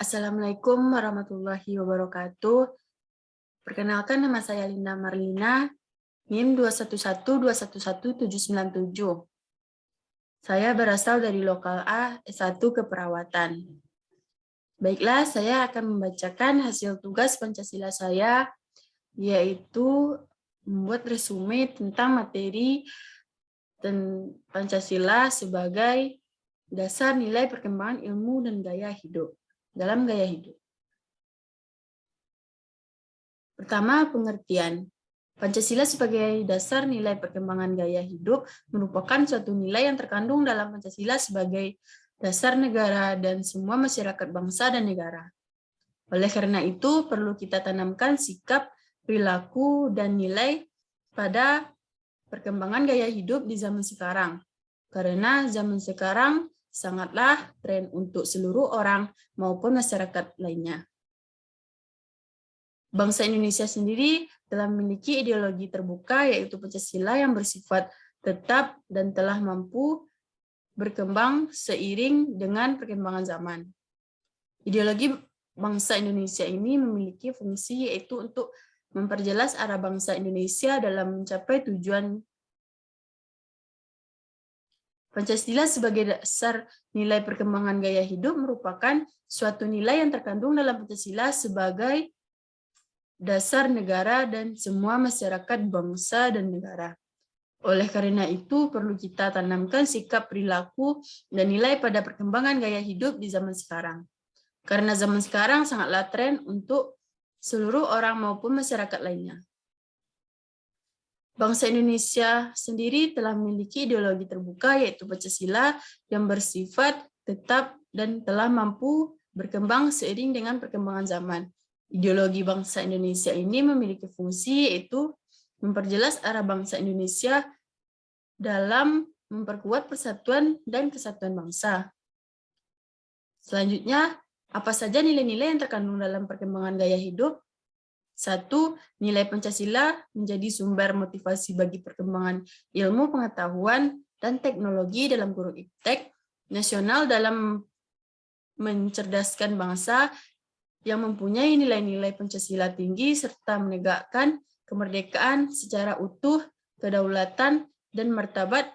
Assalamualaikum warahmatullahi wabarakatuh. Perkenalkan, nama saya Linda Marlina, NIM 211211797. Saya berasal dari Lokal A, S1 Keperawatan. Baiklah, saya akan membacakan hasil tugas Pancasila saya, yaitu membuat resume tentang materi Pancasila sebagai dasar nilai perkembangan ilmu dan gaya hidup. Dalam gaya hidup. Pertama, pengertian. Pancasila sebagai dasar nilai perkembangan gaya hidup merupakan suatu nilai yang terkandung dalam Pancasila sebagai dasar negara dan semua masyarakat bangsa dan negara. Oleh karena itu, perlu kita tanamkan sikap, perilaku, dan nilai pada perkembangan gaya hidup di zaman sekarang. Karena zaman sekarang sangatlah tren untuk seluruh orang maupun masyarakat lainnya. Bangsa Indonesia sendiri telah memiliki ideologi terbuka, yaitu Pancasila, yang bersifat tetap dan telah mampu berkembang seiring dengan perkembangan zaman. Ideologi bangsa Indonesia ini memiliki fungsi yaitu untuk memperjelas arah bangsa Indonesia dalam mencapai tujuan. Pancasila sebagai dasar nilai perkembangan gaya hidup merupakan suatu nilai yang terkandung dalam Pancasila sebagai dasar negara dan semua masyarakat bangsa dan negara. Oleh karena itu, perlu kita tanamkan sikap, perilaku, dan nilai pada perkembangan gaya hidup di zaman sekarang. Karena zaman sekarang sangatlah tren untuk seluruh orang maupun masyarakat lainnya. Bangsa Indonesia sendiri telah memiliki ideologi terbuka, yaitu Pancasila, yang bersifat tetap dan telah mampu berkembang seiring dengan perkembangan zaman. Ideologi bangsa Indonesia ini memiliki fungsi yaitu memperjelas arah bangsa Indonesia dalam memperkuat persatuan dan kesatuan bangsa. Selanjutnya, apa saja nilai-nilai yang terkandung dalam perkembangan gaya hidup? 1. Nilai Pancasila menjadi sumber motivasi bagi perkembangan ilmu, pengetahuan, dan teknologi dalam guru iptek nasional dalam mencerdaskan bangsa yang mempunyai nilai-nilai Pancasila tinggi serta menegakkan kemerdekaan secara utuh, kedaulatan, dan martabat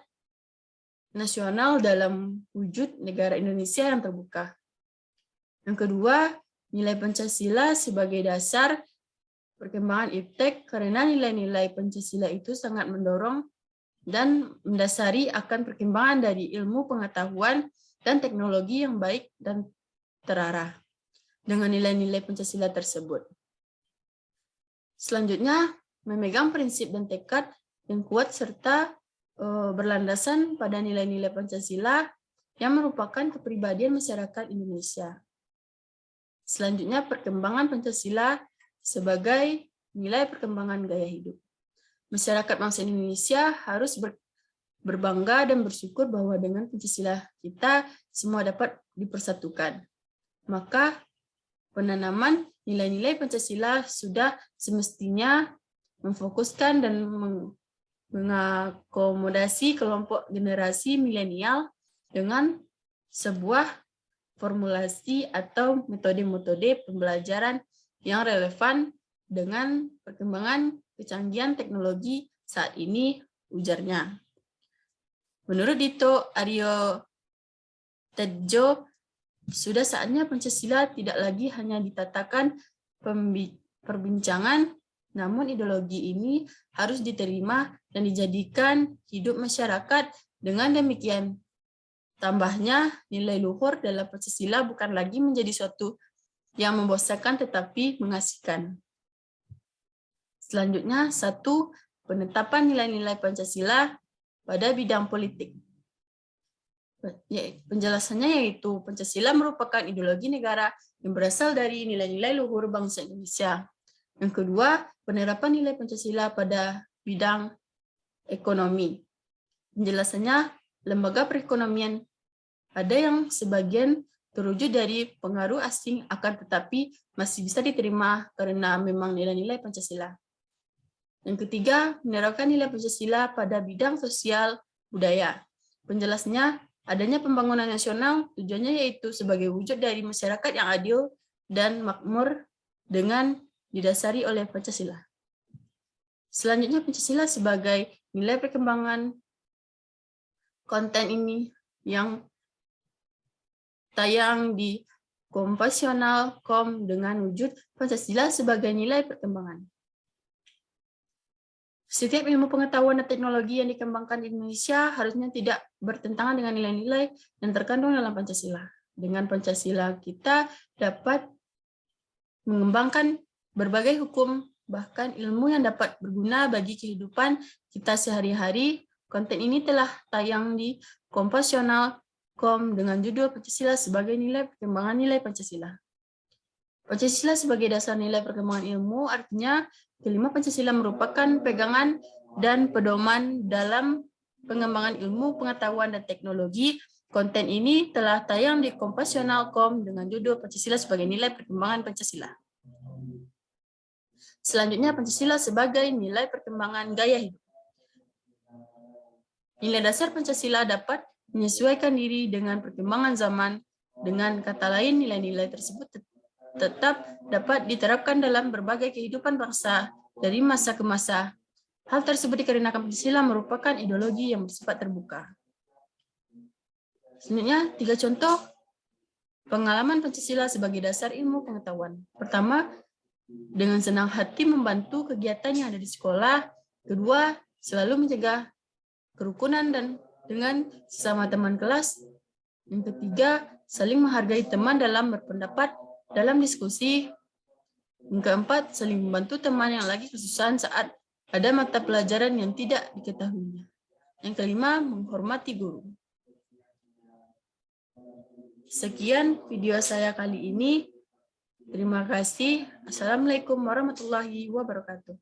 nasional dalam wujud negara Indonesia yang terbuka. Yang kedua, nilai Pancasila sebagai dasar perkembangan iptek karena nilai-nilai Pancasila itu sangat mendorong dan mendasari akan perkembangan dari ilmu, pengetahuan, dan teknologi yang baik dan terarah dengan nilai-nilai Pancasila tersebut. Selanjutnya, memegang prinsip dan tekad yang kuat serta berlandasan pada nilai-nilai Pancasila yang merupakan kepribadian masyarakat Indonesia. Selanjutnya, perkembangan Pancasila sebagai nilai perkembangan gaya hidup. Masyarakat bangsa Indonesia harus berbangga dan bersyukur bahwa dengan Pancasila kita semua dapat dipersatukan. Maka penanaman nilai-nilai Pancasila sudah semestinya memfokuskan dan mengakomodasi kelompok generasi milenial dengan sebuah formulasi atau metode-metode pembelajaran yang relevan dengan perkembangan kecanggihan teknologi saat ini, ujarnya. Menurut Dito Aryo Tejo, sudah saatnya Pancasila tidak lagi hanya ditatakan perbincangan, namun ideologi ini harus diterima dan dijadikan hidup masyarakat. Dengan demikian, tambahnya, nilai luhur dalam Pancasila bukan lagi menjadi suatu yang membosankan tetapi mengasihkan. Selanjutnya, 1. Penetapan nilai-nilai Pancasila pada bidang politik. Penjelasannya yaitu Pancasila merupakan ideologi negara yang berasal dari nilai-nilai luhur bangsa Indonesia. Yang kedua, penerapan nilai Pancasila pada bidang ekonomi. Penjelasannya, lembaga perekonomian ada yang sebagian terwujud dari pengaruh asing, akan tetapi masih bisa diterima karena memang nilai-nilai Pancasila. Yang ketiga, menerapkan nilai Pancasila pada bidang sosial budaya. Penjelasannya, Adanya pembangunan nasional tujuannya yaitu sebagai wujud dari masyarakat yang adil dan makmur dengan didasari oleh Pancasila. Selanjutnya Pancasila sebagai nilai perkembangan konten ini yang tayang di Kompasional.com dengan wujud Pancasila sebagai nilai perkembangan. Setiap ilmu pengetahuan dan teknologi yang dikembangkan di Indonesia harusnya tidak bertentangan dengan nilai-nilai yang terkandung dalam Pancasila. Dengan Pancasila kita dapat mengembangkan berbagai hukum, bahkan ilmu yang dapat berguna bagi kehidupan kita sehari-hari. Konten ini telah tayang di Kompasional.com dengan judul Pancasila sebagai nilai perkembangan nilai Pancasila. Pancasila sebagai dasar nilai perkembangan ilmu artinya kelima Pancasila merupakan pegangan dan pedoman dalam pengembangan ilmu, pengetahuan, dan teknologi. Konten ini telah tayang di Kompasional.com dengan judul Pancasila sebagai nilai perkembangan Pancasila. Selanjutnya Pancasila sebagai nilai perkembangan gaya hidup. Nilai dasar Pancasila dapat menyesuaikan diri dengan perkembangan zaman. Dengan kata lain, nilai-nilai tersebut tetap dapat diterapkan dalam berbagai kehidupan bangsa dari masa ke masa. Hal tersebut dikarenakan Pancasila merupakan ideologi yang bersifat terbuka. Selanjutnya, 3 contoh pengalaman Pancasila sebagai dasar ilmu pengetahuan. Pertama, dengan senang hati membantu kegiatan yang ada di sekolah. Kedua, selalu menjaga kerukunan dan dengan sesama teman kelas. Yang ketiga, saling menghargai teman dalam berpendapat dalam diskusi. Yang keempat, saling membantu teman yang lagi kesusahan saat ada mata pelajaran yang tidak diketahuinya. Yang kelima, menghormati guru. Sekian video saya kali ini. Terima kasih. Assalamualaikum warahmatullahi wabarakatuh.